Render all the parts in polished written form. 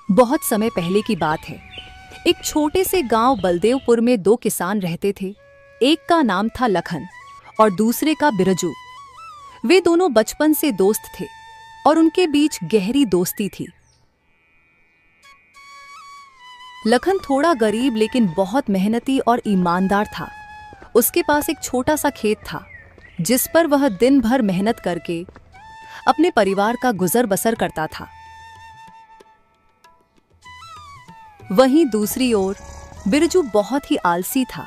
बहुत समय पहले की बात है। एक छोटे से गांव बलदेवपुर में दो किसान रहते थे। एक का नाम था लखन और दूसरे का बिरजू। वे दोनों बचपन से दोस्त थे और उनके बीच गहरी दोस्ती थी। लखन थोड़ा गरीब लेकिन बहुत मेहनती और ईमानदार था। उसके पास एक छोटा सा खेत था जिस पर वह दिन भर मेहनत करके अपने परिवार का गुजर बसर करता था। वहीं दूसरी ओर बिरजू बहुत ही आलसी था,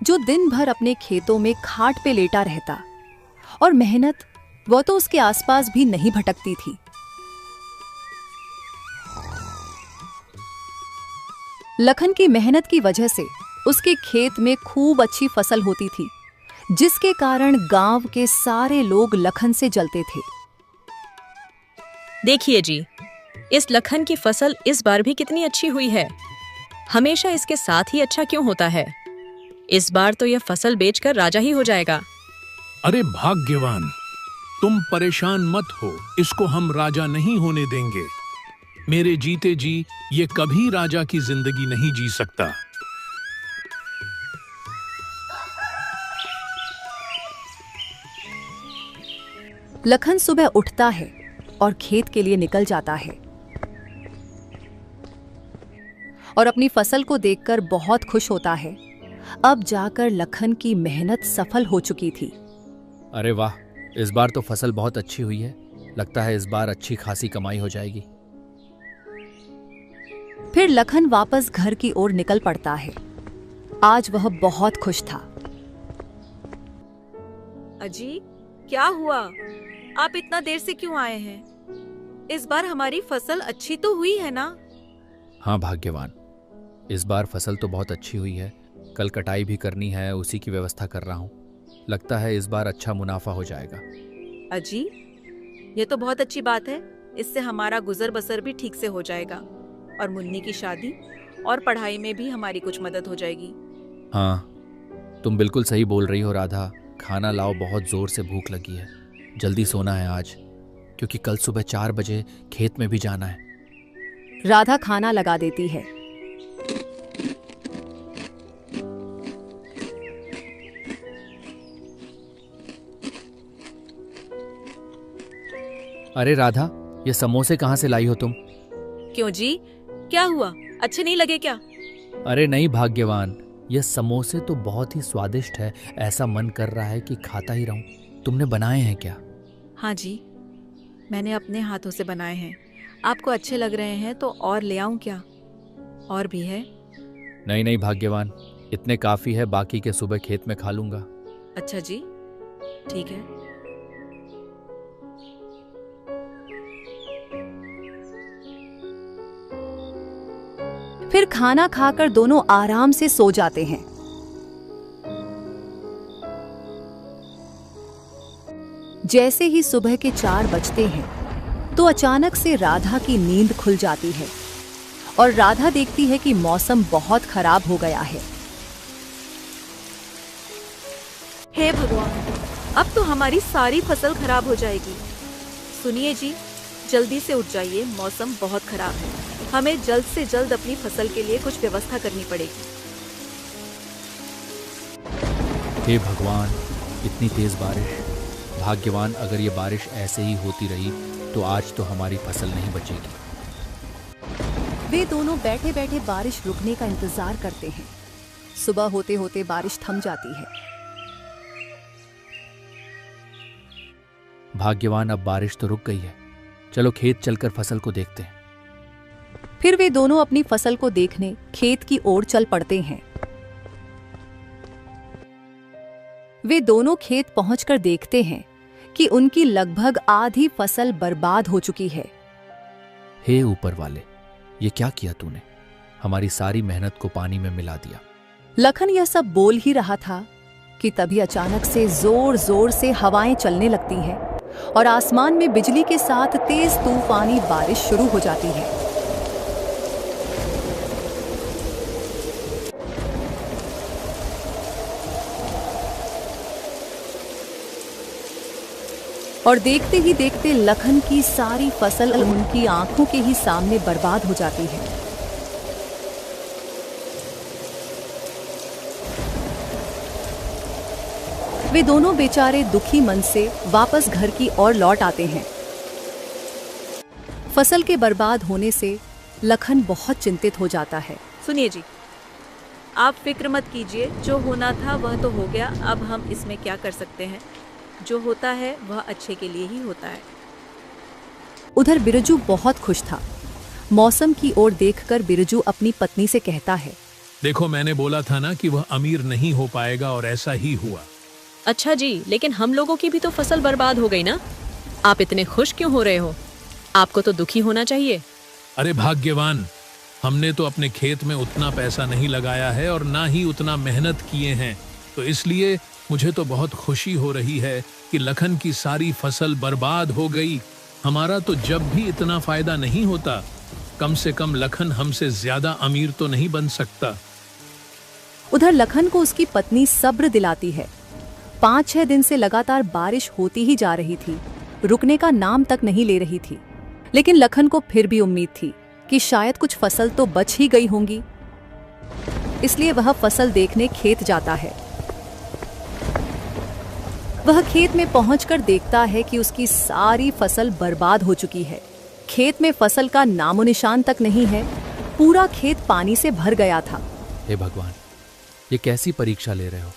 जो दिन भर अपने खेतों में खाट पे लेटा रहता और मेहनत वह तो उसके आसपास भी नहीं भटकती थी। लखन की मेहनत की वजह से उसके खेत में खूब अच्छी फसल होती थी, जिसके कारण गांव के सारे लोग लखन से जलते थे। देखिए जी, इस लखन की फसल इस बार भी कितनी अच्छी हुई है। हमेशा इसके साथ ही अच्छा क्यों होता है? इस बार तो यह फसल बेचकर राजा ही हो जाएगा। अरे भाग्यवान, तुम परेशान मत हो, इसको हम राजा नहीं होने देंगे। मेरे जीते जी ये कभी राजा की जिंदगी नहीं जी सकता। लखन सुबह उठता है और खेत के लिए निकल जाता है और अपनी फसल को देखकर बहुत खुश होता है। अब जाकर लखन की मेहनत सफल हो चुकी थी। अरे वाह, इस बार तो फसल बहुत अच्छी हुई है। लगता है इस बार अच्छी खासी कमाई हो जाएगी। फिर लखन वापस घर की ओर निकल पड़ता है। आज वह बहुत खुश था। अजी, क्या हुआ? आप इतना देर से क्यों आए हैं? इस बार हमारी फसल अच्छी तो हुई है ना? हाँ भाग्यवान, इस बार फसल तो बहुत अच्छी हुई है। कल कटाई भी करनी है, उसी की व्यवस्था कर रहा हूँ। लगता है इस बार अच्छा मुनाफा हो जाएगा। अजी, ये तो बहुत अच्छी बात है। इससे हमारा गुजर बसर भी ठीक से हो जाएगा और मुन्नी की शादी और पढ़ाई में भी हमारी कुछ मदद हो जाएगी। हाँ, तुम बिल्कुल सही बोल रही हो राधा। खाना लाओ, बहुत जोर से भूख लगी है। जल्दी सोना है आज, क्योंकि कल सुबह 4 बजे खेत में भी जाना है। राधा खाना लगा देती है। अरे राधा, ये समोसे कहाँ से लाई हो तुम? क्यों जी, क्या हुआ? अच्छे नहीं लगे क्या? अरे नहीं भाग्यवान, ये समोसे तो बहुत ही स्वादिष्ट है। ऐसा मन कर रहा है कि खाता ही रहूं। तुमने बनाए हैं क्या? हाँ जी, मैंने अपने हाथों से बनाए हैं। आपको अच्छे लग रहे हैं तो और ले आऊं क्या? और भी है? नहीं नहीं भाग्यवान, इतने काफी है। बाकी के सुबह खेत में खा लूंगा। अच्छा जी, ठीक है। फिर खाना खाकर दोनों आराम से सो जाते हैं। जैसे ही सुबह के 4 बजते हैं तो अचानक से राधा की नींद खुल जाती है और राधा देखती है कि मौसम बहुत खराब हो गया है। हे भगवान, अब तो हमारी सारी फसल खराब हो जाएगी। सुनिए जी, जल्दी से उठ जाइए, मौसम बहुत खराब है। हमें जल्द से जल्द अपनी फसल के लिए कुछ व्यवस्था करनी पड़ेगी। हे भगवान, इतनी तेज बारिश। भाग्यवान, अगर ये बारिश ऐसे ही होती रही तो आज तो हमारी फसल नहीं बचेगी। वे दोनों बैठे बैठे बारिश रुकने का इंतजार करते हैं। सुबह होते होते बारिश थम जाती है। भाग्यवान, अब बारिश तो रुक गई है। चलो खेत चलकर फसल को देखते हैं। फिर वे दोनों अपनी फसल को देखने खेत की ओर चल पड़ते हैं। वे दोनों खेत पहुंचकर देखते हैं कि उनकी लगभग आधी फसल बर्बाद हो चुकी है। हे ऊपर वाले, ये क्या किया तूने? हमारी सारी मेहनत को पानी में मिला दिया। लखन यह सब बोल ही रहा था कि तभी अचानक से जोर जोर से हवाएं चलने लगती हैं और आसमान में बिजली के साथ तेज तूफानी बारिश शुरू हो जाती है। और देखते ही देखते लखन की सारी फसल उनकी आंखों के ही सामने बर्बाद हो जाती है। वे दोनों बेचारे दुखी मन से वापस घर की ओर लौट आते हैं। फसल के बर्बाद होने से लखन बहुत चिंतित हो जाता है। सुनिए जी, आप फिक्र मत कीजिए, जो होना था वह तो हो गया। अब हम इसमें क्या कर सकते हैं? जो होता है वह अच्छे के लिए ही होता है। उधर बिरजू बहुत खुश था। मौसम की ओर देखकर बिरजू अपनी पत्नी से कहता है, देखो, मैंने बोला था ना कि वह अमीर नहीं हो पाएगा, और ऐसा ही हुआ। अच्छा जी, लेकिन हम लोगों की भी तो फसल बर्बाद हो गई ना। आप इतने खुश क्यों हो रहे हो? आपको तो दुखी होना चाहिए। अरे भाग्यवान, हमने तो अपने खेत में उतना पैसा नहीं लगाया है और ना ही उतना मेहनत किए हैं, तो इसलिए मुझे तो बहुत खुशी हो रही है कि लखन की सारी फसल बर्बाद हो गई। हमारा तो जब भी इतना फायदा नहीं होता, कम से कम लखन हमसे ज्यादा अमीर तो नहीं बन सकता। उधर लखन को उसकी पत्नी सब्र दिलाती है। 5-6 दिन से लगातार बारिश होती ही जा रही थी, रुकने का नाम तक नहीं ले रही थी। लेकिन लखन को फिर भी उम्मीद थी कि शायद कुछ फसल तो बच ही गई होंगी, इसलिए वह फसल देखने खेत जाता है। वह खेत में पहुंचकर देखता है कि उसकी सारी फसल बर्बाद हो चुकी है। खेत में फसल का नामो निशान तक नहीं है। पूरा खेत पानी से भर गया था। हे भगवान, ये कैसी परीक्षा ले रहे हो?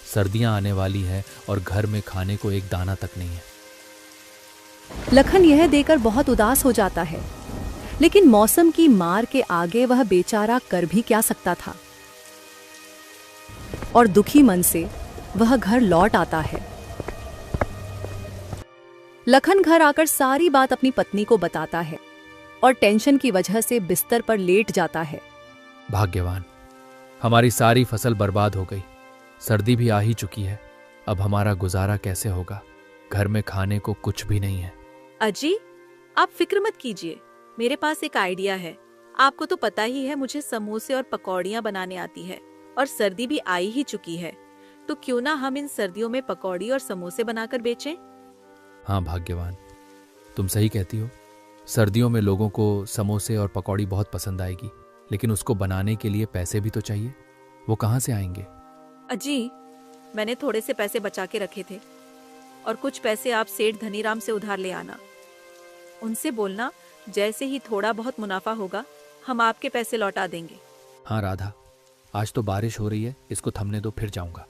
सर्दियां आने वाली है और घर में खाने को एक दाना तक नहीं है। लखन यह देखकर बहुत उदास हो जाता है, लेकिन मौसम की मार के आगे वह बेचारा कर भी क्या सकता था। और दुखी मन से वह घर लौट आता है। लखन घर आकर सारी बात अपनी पत्नी को बताता है और टेंशन की वजह से बिस्तर पर लेट जाता है। भाग्यवान, हमारी सारी फसल बर्बाद हो गई। सर्दी भी आ ही चुकी है। अब हमारा गुजारा कैसे होगा? घर में खाने को कुछ भी नहीं है। अजी, आप फिक्र मत कीजिए, मेरे पास एक आइडिया है। आपको तो पता ही है मुझे समोसे और पकौड़ियाँ बनाने आती है, और सर्दी भी आई ही चुकी है, तो क्यों ना हम इन सर्दियों में पकौड़ी और समोसे बनाकर बेचें? हाँ भाग्यवान, तुम सही कहती हो। सर्दियों में लोगों को समोसे और पकौड़ी बहुत पसंद आएगी, लेकिन उसको बनाने के लिए पैसे भी तो चाहिए। वो कहाँ से आएंगे? अजी, मैंने थोड़े से पैसे बचा के रखे थे, और कुछ पैसे आप सेठ धनीराम से उधार ले आना। उनसे बोलना, जैसे ही थोड़ा बहुत मुनाफा होगा हम आपके पैसे लौटा देंगे। हाँ राधा, आज तो बारिश हो रही है, इसको थमने दो, फिर जाऊंगा।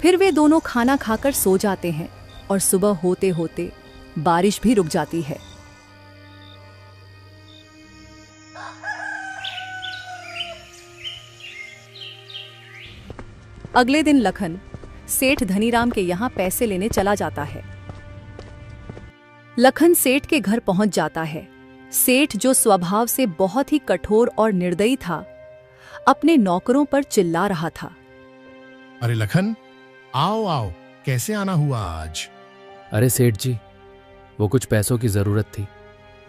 फिर वे दोनों खाना खाकर सो जाते हैं और सुबह होते होते बारिश भी रुक जाती है। अगले दिन लखन सेठ धनीराम के यहाँ पैसे लेने चला जाता है। लखन सेठ के घर पहुंच जाता है। सेठ, जो स्वभाव से बहुत ही कठोर और निर्दयी था, अपने नौकरों पर चिल्ला रहा था। अरे लखन, आओ आओ, कैसे आना हुआ आज? अरे सेठ जी, वो कुछ पैसों की जरूरत थी,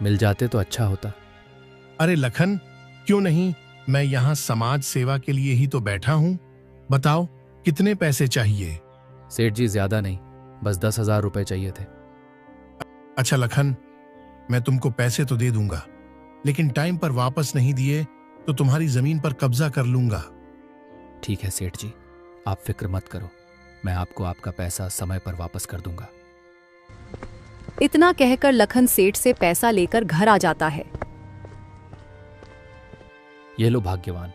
मिल जाते तो अच्छा होता। अरे लखन, क्यों नहीं, मैं यहाँ समाज सेवा के लिए ही तो बैठा हूँ। बताओ, कितने पैसे चाहिए? सेठ जी, ज्यादा नहीं, बस 10,000 रुपए चाहिए थे। अच्छा लखन, मैं तुमको पैसे तो दे दूंगा, लेकिन टाइम पर वापस नहीं दिए तो तुम्हारी जमीन पर कब्जा कर लूंगा। ठीक है सेठ जी, आप फिक्र मत करो, मैं आपको आपका पैसा समय पर वापस कर दूंगा। इतना कहकर लखन सेठ से पैसा लेकर घर आ जाता है। ये लो भाग्यवान,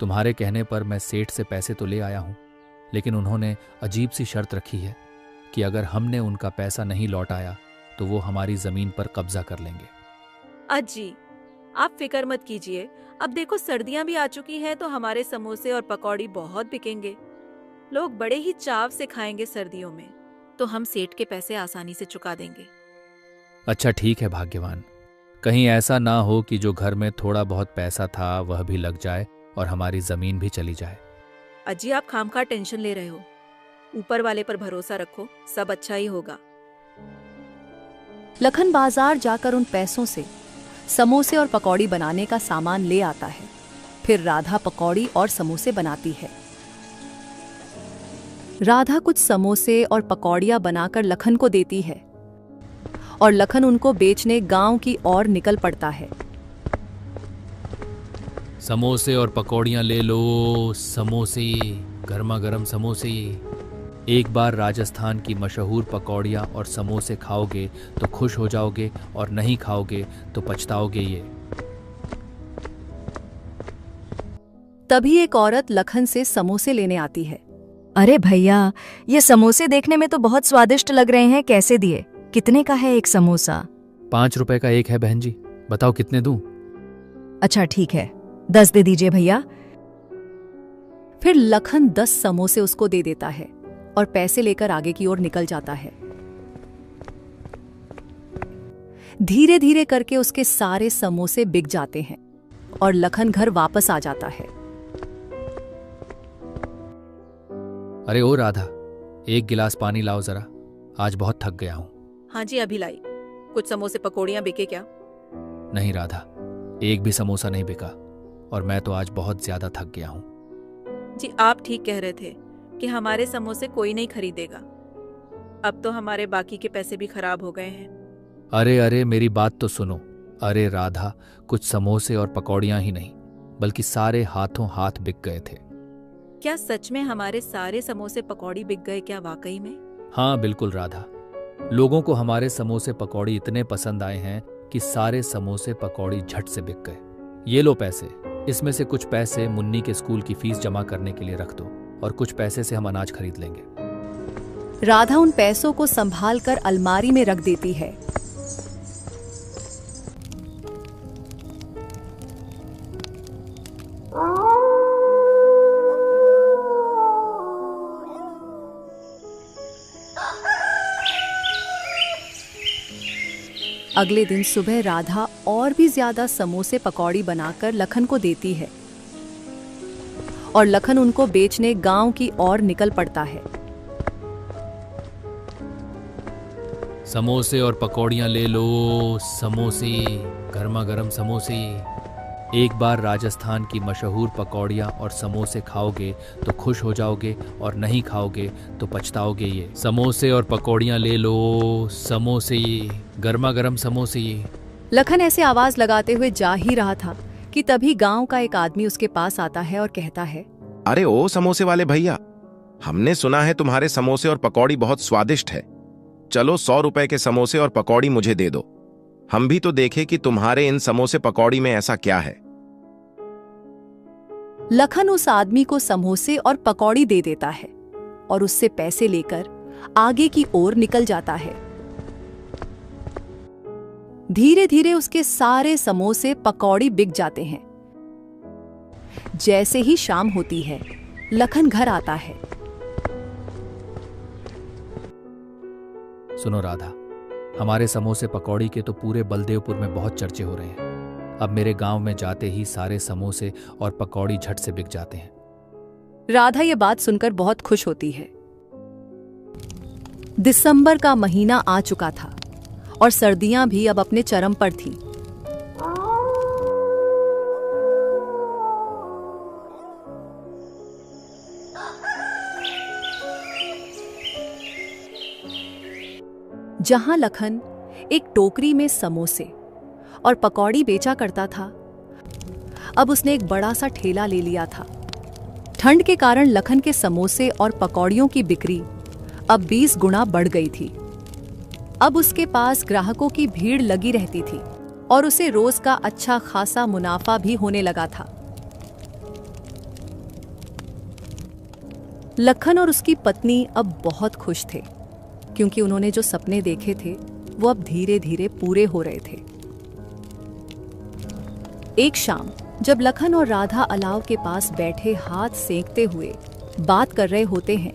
तुम्हारे कहने पर मैं सेठ से पैसे तो ले आया हूं, लेकिन उन्होंने अजीब सी शर्त रखी है कि अगर हमने उनका पैसा नहीं लौटाया तो वो हमारी जमीन पर कब्जा कर लेंगे। अजी, आप फिक्र मत कीजिए, अब देखो सर्दियां भी आ चुकी हैं तो हमारे समोसे और पकौड़ी बहुत बिकेंगे। लोग बड़े ही चाव से खाएंगे सर्दियों में, तो हम सेठ के पैसे आसानी से चुका देंगे। अच्छा ठीक है भाग्यवान, कहीं ऐसा ना हो कि जो घर में थोड़ा बहुत पैसा था वह भी लग जाए और हमारी जमीन भी चली जाए। अजी, आप खामखा टेंशन ले रहे हो, ऊपर वाले पर भरोसा रखो, सब अच्छा ही होगा। लखन बाजार जाकर उन पैसों से समोसे और पकौड़ी बनाने का सामान ले आता है। फिर राधा पकौड़ी और समोसे बनाती है। राधा कुछ समोसे और पकौड़ियां बनाकर लखन को देती है और लखन उनको बेचने गांव की ओर निकल पड़ता है। समोसे और पकौड़ियाँ ले लो, समोसे, गर्मा गर्म समोसे। एक बार राजस्थान की मशहूर पकौड़ियाँ और समोसे खाओगे तो खुश हो जाओगे और नहीं खाओगे तो पछताओगे ये। तभी एक औरत लखन से समोसे लेने आती है। अरे भैया, ये समोसे देखने में तो बहुत स्वादिष्ट लग रहे हैं, कैसे दिए? कितने का है एक समोसा? 5 रुपए का एक है बहन जी, बताओ कितने दूं? अच्छा ठीक है, 10 दे दीजिए भैया। फिर लखन 10 समोसे उसको दे देता है और पैसे लेकर आगे की ओर निकल जाता है। धीरे धीरे करके उसके सारे समोसे बिक जाते हैं और लखन घर वापस आ जाता है। अरे ओ राधा, एक गिलास पानी लाओ जरा, आज बहुत थक गया हूं। हाँ जी, अभी लाई। कुछ समोसे पकौड़ियाँ बिके क्या? नहीं राधा, एक भी समोसा नहीं बिका और मैं तो आज बहुत ज्यादा थक गया हूं। जी, आप ठीक कह रहे थे कि हमारे समोसे कोई नहीं खरीदेगा। अब तो हमारे बाकी के पैसे भी खराब हो गए हैं। अरे अरे, मेरी बात तो सुनो। अरे राधा, कुछ समोसे और पकौड़ियाँ ही नहीं बल्कि सारे हाथों हाथ बिक गए थे। क्या सच में हमारे सारे समोसे पकौड़ी बिक गए क्या, वाकई में? हाँ बिल्कुल राधा, लोगों को हमारे समोसे पकौड़ी इतने पसंद आए हैं कि सारे समोसे पकौड़ी झट से बिक गए। ये लो पैसे, इसमें से कुछ पैसे मुन्नी के स्कूल की फीस जमा करने के लिए रख दो और कुछ पैसे से हम अनाज खरीद लेंगे। राधा उन पैसों को संभाल कर अलमारी में रख देती है। अगले दिन सुबह राधा और भी ज्यादा समोसे पकौड़ी बनाकर लखन को देती है और लखन उनको बेचने गांव की ओर निकल पड़ता है। समोसे और पकौड़ियाँ ले लो, समोसे, गर्मा गर्म समोसे। एक बार राजस्थान की मशहूर पकौड़ियाँ और समोसे खाओगे तो खुश हो जाओगे और नहीं खाओगे तो पछताओगे ये। समोसे और पकौड़ियाँ ले लो, समोसे, गर्मा गर्म समोसे। लखन ऐसे आवाज लगाते हुए जा ही रहा था कि तभी गांव का एक आदमी उसके पास आता है और कहता है, अरे ओ समोसे वाले भैया, हमने सुना है तुम्हारे समोसे और पकौड़ी बहुत स्वादिष्ट है। चलो 100 रुपए के समोसे और पकौड़ी मुझे दे दो, हम भी तो देखें कि तुम्हारे इन समोसे पकौड़ी में ऐसा क्या है। लखन उस आदमी को समोसे और पकौड़ी दे देता है और उससे पैसे लेकर आगे की ओर निकल जाता है। धीरे धीरे उसके सारे समोसे पकौड़ी बिक जाते हैं। जैसे ही शाम होती है, लखन घर आता है। सुनो राधा, हमारे समोसे पकौड़ी के तो पूरे बलदेवपुर में बहुत चर्चे हो रहे हैं। अब मेरे गांव में जाते ही सारे समोसे और पकौड़ी झट से बिक जाते हैं। राधा ये बात सुनकर बहुत खुश होती है। दिसंबर का महीना आ चुका था और सर्दियां भी अब अपने चरम पर थी। जहां लखन एक टोकरी में समोसे और पकौड़ी बेचा करता था, अब उसने एक बड़ा सा ठेला ले लिया था। ठंड के कारण लखन के समोसे और पकौड़ियों की बिक्री अब 20 गुना बढ़ गई थी। अब उसके पास ग्राहकों की भीड़ लगी रहती थी और उसे रोज का अच्छा खासा मुनाफा भी होने लगा था। लखन और उसकी पत्नी अब बहुत खुश थे क्योंकि उन्होंने जो सपने देखे थे वो अब धीरे धीरे पूरे हो रहे थे। एक शाम जब लखन और राधा अलाव के पास बैठे हाथ सेंकते हुए बात कर रहे होते हैं,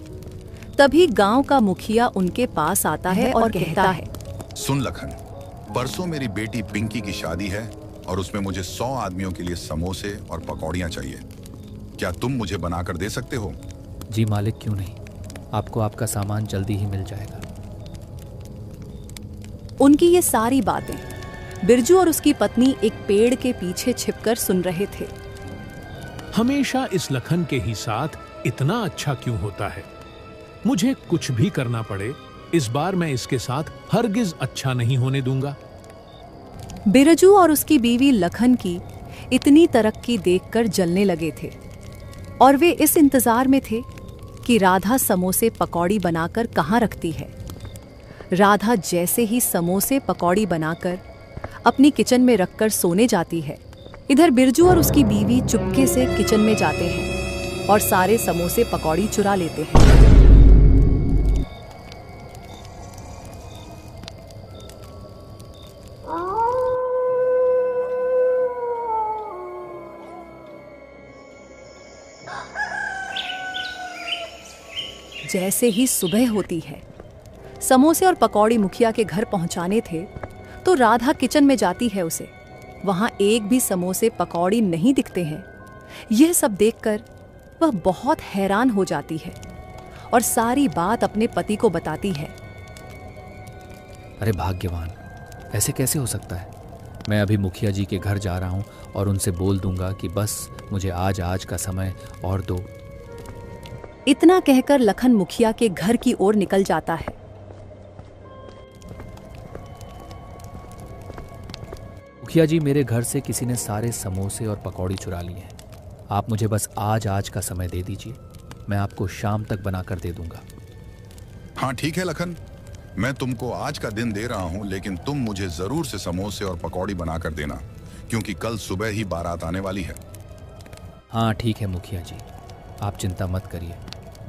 तभी गांव का मुखिया उनके पास आता है और कहता है, सुन लखन, परसों मेरी बेटी पिंकी की शादी है और उसमें मुझे 100 आदमियों के लिए समोसे और पकौड़ियाँ चाहिए। क्या तुम मुझे बनाकर दे सकते हो? जी मालिक, क्यों नहीं, आपको आपका सामान जल्दी ही मिल जाएगा। उनकी ये सारी बातें बिरजू और उसकी पत्नी एक पेड़ के पीछे छिपकर सुन रहे थे। हमेशा इस लखन के ही साथ इतना अच्छा क्यों होता है? मुझे कुछ भी करना पड़े, इस बार मैं इसके साथ हरगिज अच्छा नहीं होने दूंगा। बिरजू और उसकी बीवी लखन की इतनी तरक्की देखकर जलने लगे थे और वे इस इंतजार में थे कि राधा समोसे पकौड़ी बनाकर कहाँ रखती है। राधा जैसे ही समोसे पकौड़ी बनाकर अपनी किचन में रखकर सोने जाती है, इधर बिरजू और उसकी बीवी चुपके से किचन में जाते हैं और सारे समोसे पकौड़ी चुरा लेते हैं। जैसे ही सुबह होती है, समोसे और पकौड़ी मुखिया के घर पहुंचाने थे तो राधा किचन में जाती है उसे। वहां एक भी समोसे पकौड़ी नहीं दिखते हैं। यह सब देखकर वह बहुत हैरान हो जाती है और सारी बात अपने पति को बताती है। अरे भाग्यवान, ऐसे कैसे हो सकता है? मैं अभी मुखिया जी के घर जा रहा हूं और उनसे बोल दूंगा कि बस मुझे आज का समय और दो। इतना कहकर लखन मुखिया के घर की ओर निकल जाता है। मुखिया जी, मेरे घर से किसी ने सारे समोसे और पकौड़ी चुरा लिए हैं। आप मुझे बस आज का समय दे दीजिए, मैं आपको शाम तक बनाकर दे दूंगा। हाँ ठीक है लखन, मैं तुमको आज का दिन दे रहा हूं, लेकिन तुम मुझे जरूर से समोसे और पकौड़ी बनाकर देना, क्योंकि कल सुबह ही बारात आने वाली है। हाँ ठीक है मुखिया जी, आप चिंता मत करिए,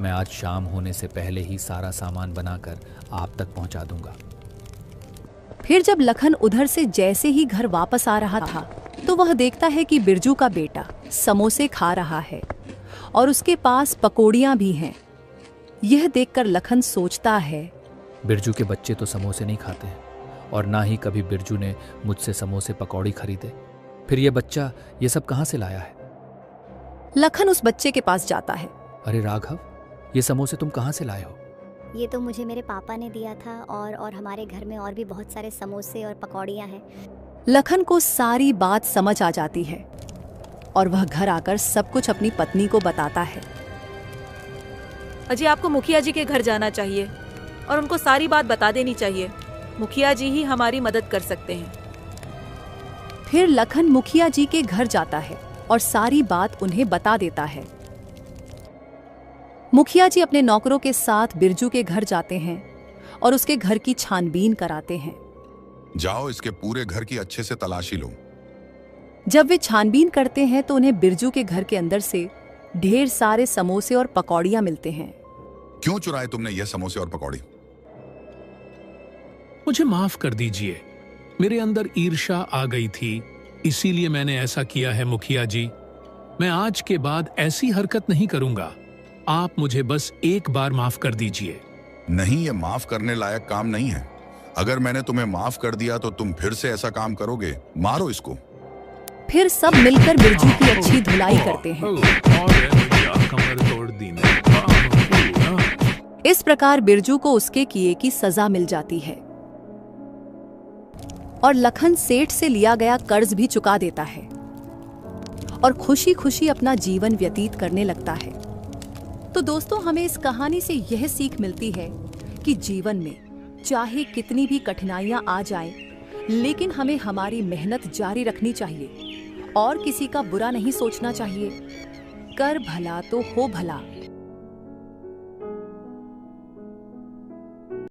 मैं आज शाम होने से पहले ही सारा सामान बनाकर आप तक पहुंचा दूंगा। फिर जब लखन उधर से जैसे ही घर वापस आ रहा था तो वह देखता है कि बिरजू का बेटा समोसे खा रहा है और उसके पास पकौड़ियां भी हैं। यह देखकर लखन सोचता है, बिरजू के बच्चे तो समोसे नहीं खाते हैं और ना ही कभी बिरजू ने मुझसे समोसे पकौड़ी खरीदे। फिर ये बच्चा ये सब कहाँ से लाया है? लखन उस बच्चे के पास जाता है। अरे राघव, ये समोसे तुम कहाँ से लाए हो? ये तो मुझे मेरे पापा ने दिया था और हमारे घर में और भी बहुत सारे समोसे और पकौड़ियाँ हैं। लखन को सारी बात समझ आ जाती है और वह घर आकर सब कुछ अपनी पत्नी को बताता है। अजय, आपको मुखिया जी के घर जाना चाहिए और उनको सारी बात बता देनी चाहिए। मुखिया जी ही हमारी मदद कर सकते हैं। फिर लखन मुखिया जी के घर जाता है और सारी बात उन्हें बता देता है। मुखिया जी अपने नौकरों के साथ बिरजू के घर जाते हैं और उसके घर की छानबीन कराते हैं। जाओ, इसके पूरे घर की अच्छे से तलाशी लो। जब वे छानबीन करते हैं तो उन्हें बिरजू के घर के अंदर से ढेर सारे समोसे और पकौड़ियां मिलते हैं। क्यों चुराए तुमने ये समोसे और पकौड़ी? मुझे माफ कर दीजिए, मेरे अंदर ईर्ष्या आ गई थी, इसीलिए मैंने ऐसा किया है मुखिया जी। मैं आज के बाद ऐसी हरकत नहीं करूंगा। आप मुझे बस एक बार माफ कर दीजिए। नहीं, ये माफ करने लायक काम नहीं है। अगर मैंने तुम्हें माफ कर दिया तो तुम फिर से ऐसा काम करोगे। मारो इसको। फिर सब मिलकर बिरजू की अच्छी धुलाई करते हैं। इस प्रकार बिरजू को उसके किए की सजा मिल जाती है और लखन सेठ से लिया गया कर्ज भी चुका देता है और खुशी खुशी अपना जीवन व्यतीत करने लगता है। तो दोस्तों, हमें इस कहानी से यह सीख मिलती है कि जीवन में चाहे कितनी भी कठिनाइयां आ जाएं, लेकिन हमें हमारी मेहनत जारी रखनी चाहिए और किसी का बुरा नहीं सोचना चाहिए। कर भला तो हो भला।